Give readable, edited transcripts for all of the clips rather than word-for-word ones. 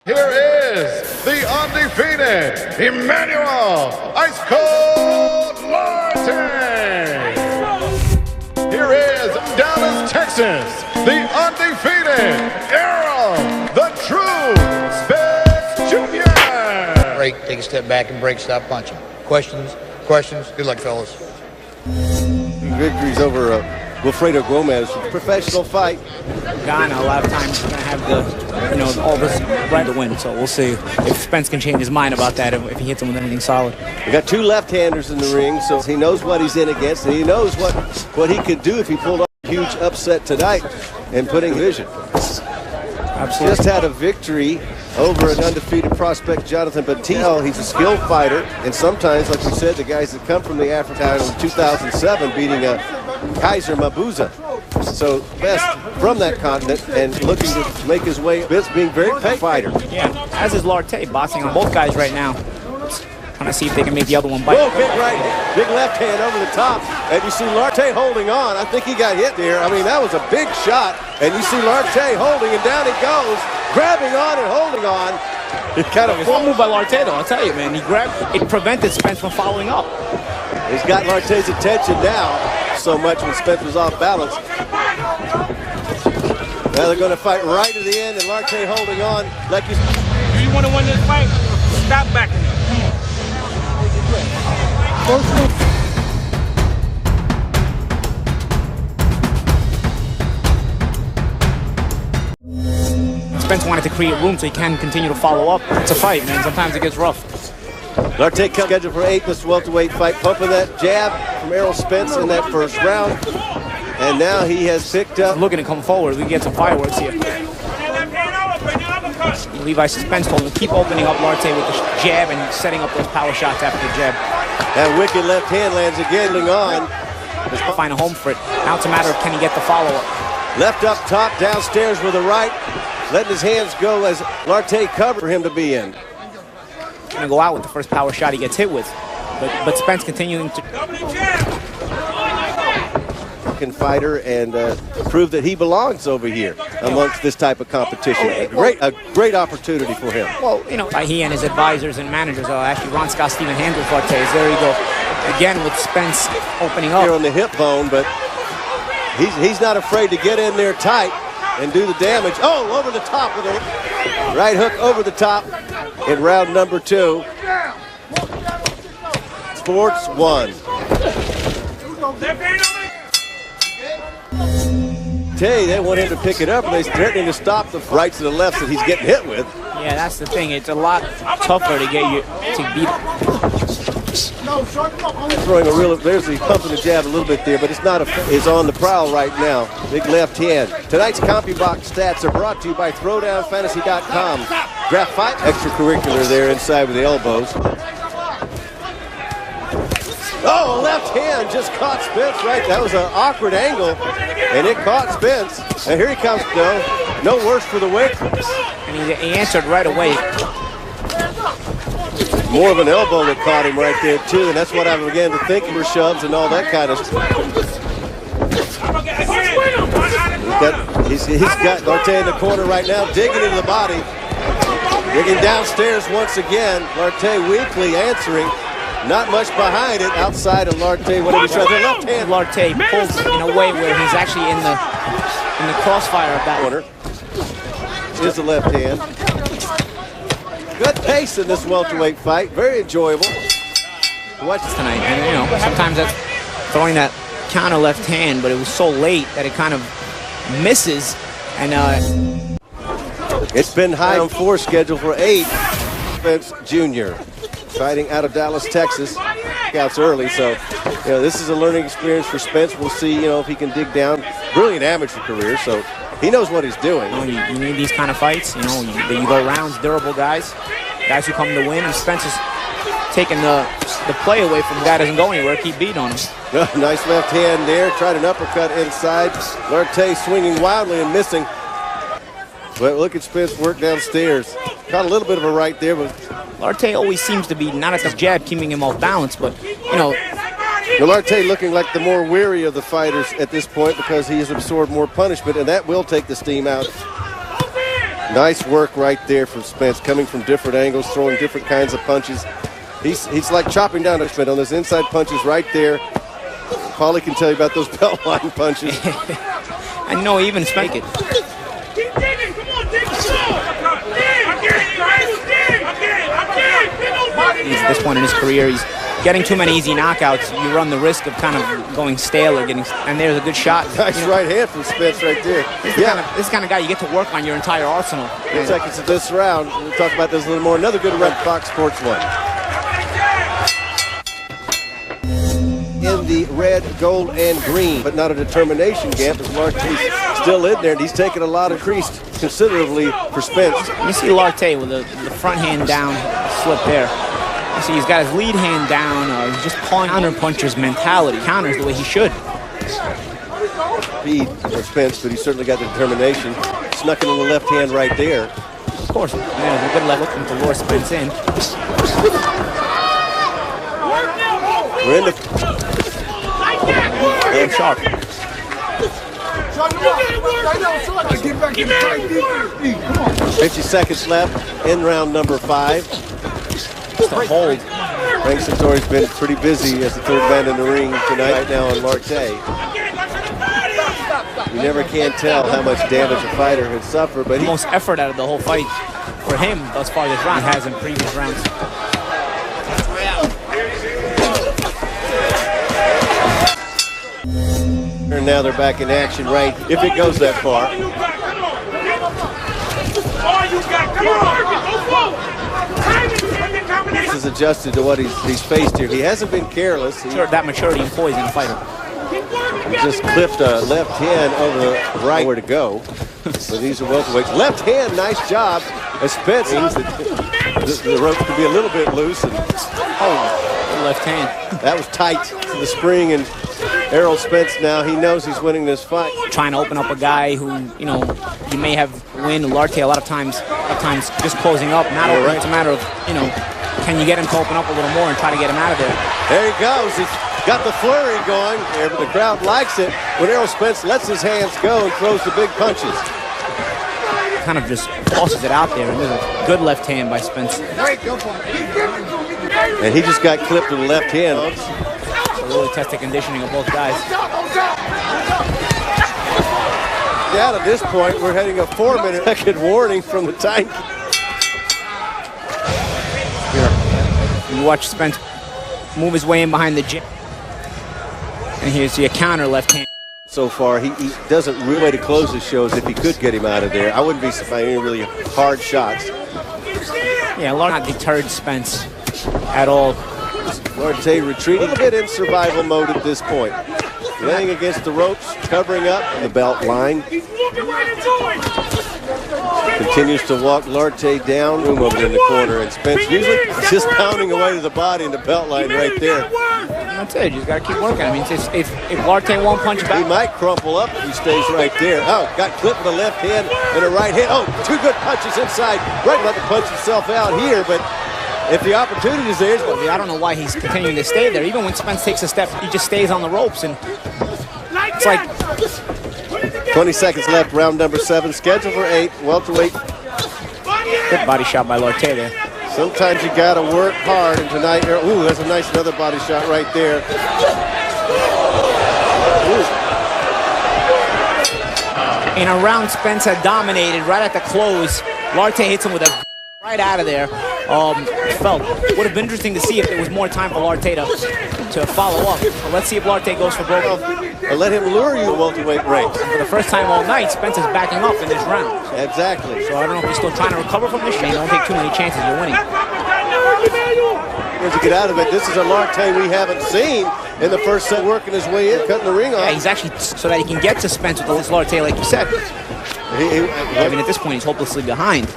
Here is the undefeated Emmanuel Ice Cold Latey. Here is Dallas, Texas, the undefeated Errol, the true Spence Jr. Break, take a step back and break, stop punching. Questions? Good luck, fellas. Victories over Wilfredo Gomez. Professional fight. Ghana, a lot of times, is going to have the, all this right to win. So we'll see if Spence can change his mind about that if he hits him with anything solid. We got two left-handers in the ring, so he knows what he's in against, and he knows what he could do if he pulled off a huge upset tonight and putting vision. Absolutely. Just had a victory over an undefeated prospect, Jonathan Batista. He's a skilled fighter, and sometimes, like we said, the guys that come from the Africa in 2007 beating Kaiser Mabuza. So best from that continent and looking to make his way. Vince being very pay fighter. Yeah, as is Latey, boxing on both guys right now. Trying to see if they can make the other one bite. Whoa, big left hand over the top. And you see Latey holding on. I think he got hit there. I mean, that was a big shot. And you see Latey holding, and down he goes, grabbing on and holding on. It kind of one move by Latey, though, I'll tell you, man. He grabbed, it prevented Spence from following up. He's got Latey's attention now so much when Spence was off balance. Now they're going to fight right to the end, and Latey holding on like he's... Do you want to win this fight? Stop backing up. Spence wanted to create room so he can continue to follow up. It's a fight, man. Sometimes it gets rough. Latey scheduled for 8 this welterweight fight, pumping that jab from Errol Spence in that first round. And now he has picked up. Looking to come forward. We can get some fireworks here. Levi Spence told him to keep opening up Latey with the jab and setting up those power shots after the jab. That wicked left hand lands again, on. Find a home for it. Now it's a matter of can he get the follow-up. Left up top, downstairs with a right. Letting his hands go as Latey covered for him to be in. Gonna go out with the first power shot he gets hit with. But Spence continuing to... fighter and prove that he belongs over here amongst this type of competition. A great opportunity for him. Well, he and his advisors and managers, actually Ron Scott, Stephen handles Latey. There you go. Again with Spence opening up. Here on the hip bone, but he's not afraid to get in there tight and do the damage. Oh, over the top with a right hook over the top in round number 2. Sports 1. They want him to pick it up, and they're threatening to stop the rights to the lefts that he's getting hit with. Yeah, that's the thing. It's a lot tougher to get you to beat Throwing a real, there's the pumping the jab a little bit there, but it's not is on the prowl right now. Big left hand. Tonight's CompuBox stats are brought to you by ThrowdownFantasy.com. Draft 5 extracurricular there inside with the elbows. Oh, left hand just caught Spence right. That was an awkward angle, and it caught Spence. And here he comes. No worse for the wear. And he answered right away. More of an elbow that caught him right there, too, and that's what I began to think were shoves and all that kind of stuff. He's got Latey in the corner right now, digging into the body. Digging downstairs once again. Latey weakly answering. Not much behind it outside of Latey. Whatever he's trying to do. Left hand. Latey pulls in a way where he's actually in the crossfire of that corner. Here's the left hand. Good pace in this welterweight fight. Very enjoyable to watch tonight. And sometimes that's throwing that counter left hand, but it was so late that it kind of misses. And it's been high on 4 scheduled for 8. Spence Jr. fighting out of Dallas, Texas. Outs early, so this is a learning experience for Spence. We'll see, if he can dig down. Brilliant amateur career, so he knows what he's doing. You need these kind of fights. You go rounds, durable guys who come to win. And Spence is taking the play away from the guy that doesn't go anywhere. Keep beating on him. Nice left hand there. Tried an uppercut inside. Latey swinging wildly and missing. But look at Spence work downstairs. Caught a little bit of a right there, but Latey always seems to be not at the jab, keeping him off balance, but Latey looking like the more weary of the fighters at this point because he has absorbed more punishment, and that will take the steam out Nice work right there from Spence, coming from different angles, throwing different kinds of punches. He's like chopping down a Spence on those inside punches right there. Paulie can tell you about those belt line punches. I know even Spence make it. At this point in his career, he's getting too many easy knockouts. You run the risk of kind of going stale or getting. And there's a good shot. Nice right hand from Spence right there. This is the kind of guy you get to work on your entire arsenal. 10 seconds of this round. We'll talk about this a little more. Another good run, Fox Sports 1. In the red, gold, and green, but not a determination gap as Lartey's still in there, and he's taken a lot of crease considerably for Spence. You see Latey with the front hand down slip there. You see he's got his lead hand down. He's just pulling counter puncher's mentality. Counters the way he should. Speed for Spence, but he's certainly got the determination. Snuck in on the left hand right there. Of course, there's a good left looking to lure Spence in. We're in the... Damn sharp. 50 seconds left in round number 5. Just a hold. Frank Sartori's been pretty busy as the third man in the ring tonight right now on Latey. You never can tell how much damage a fighter can suffer, but the most effort out of the whole fight for him thus far this round has in previous rounds. And now they're back in action, right? If it goes that far. This is adjusted to what he's faced here. He hasn't been careless. That maturity and poise in a fighter. He just clipped a left hand over the right where to go. So these are welterweights. Left hand, nice job. As Spence means that the rope could be a little bit loose. And, left hand. That was tight to the spring, and Errol Spence now, he knows he's winning this fight. Trying to open up a guy who, you know, you may have win Latey a lot of times just closing up. Not over. Right. It's a matter of, you know, can you get him to open up a little more and try to get him out of there. There he goes. He's got the flurry going there, but the crowd likes it when Errol Spence lets his hands go and throws the big punches. Kind of just tosses it out there, and there's a good left hand by Spence. And he just got clipped with the left hand. So really test the conditioning of both guys. Down at this point, we're heading a 4-minute second warning from the time. You watch Spence move his way in behind the gym. And here's your counter left hand. So far, he doesn't really way to close his shows if he could get him out of there. I wouldn't be surprised by any really hard shots. Yeah, not deterred Spence at all. Latey retreating a bit in survival mode at this point. Laying against the ropes, covering up the belt line. Continues to walk Latey down, room over in the corner, and Spence usually just pounding away to the body and the belt line right there. That's it, you just got to keep working. I mean, if Latey won't punch back. He might crumple up if he stays right there. Oh, got clipped with a left hand and a right hand. Oh, two good punches inside. Right about to punch himself out here, but if the opportunity is there. I don't know why he's continuing to stay there. Even when Spence takes a step, he just stays on the ropes. And it's like 20 seconds left, round number 7. Scheduled for 8, welterweight. Good body shot by Latey there. Sometimes you got to work hard, and tonight, ooh, that's a nice another body shot right there. Ooh. In a round Spence had dominated right at the close, Latey hits him with a right out of there. Would have been interesting to see if there was more time for Latey to follow up. But let's see if Latey goes for broke. Let him lure you to welterweight ranks. For the first time all night, Spence is backing up in this round. Exactly. So I don't know if he's still trying to recover from this shot. Don't take too many chances, you're winning. To get out of it, this is a Latey we haven't seen in the first set, working his way in, cutting the ring off. Yeah, he's actually, so that he can get to Spence with this Latey, like you said. I mean, at this point, he's hopelessly behind.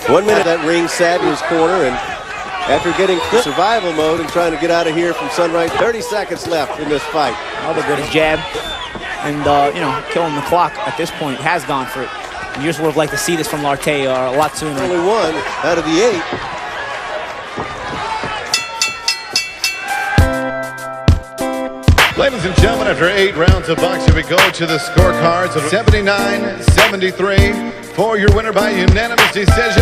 1 minute that ring sat in his corner, and after getting survival mode and trying to get out of here from Sunrise, 30 seconds left in this fight. Another good jab, and you know, killing the clock at this point has gone for it. You just would have liked to see this from Latey a lot sooner. Only 1 out of the 8. Ladies and gentlemen, after 8 rounds of boxing, we go to the scorecards of 79-73 for your winner by unanimous decision.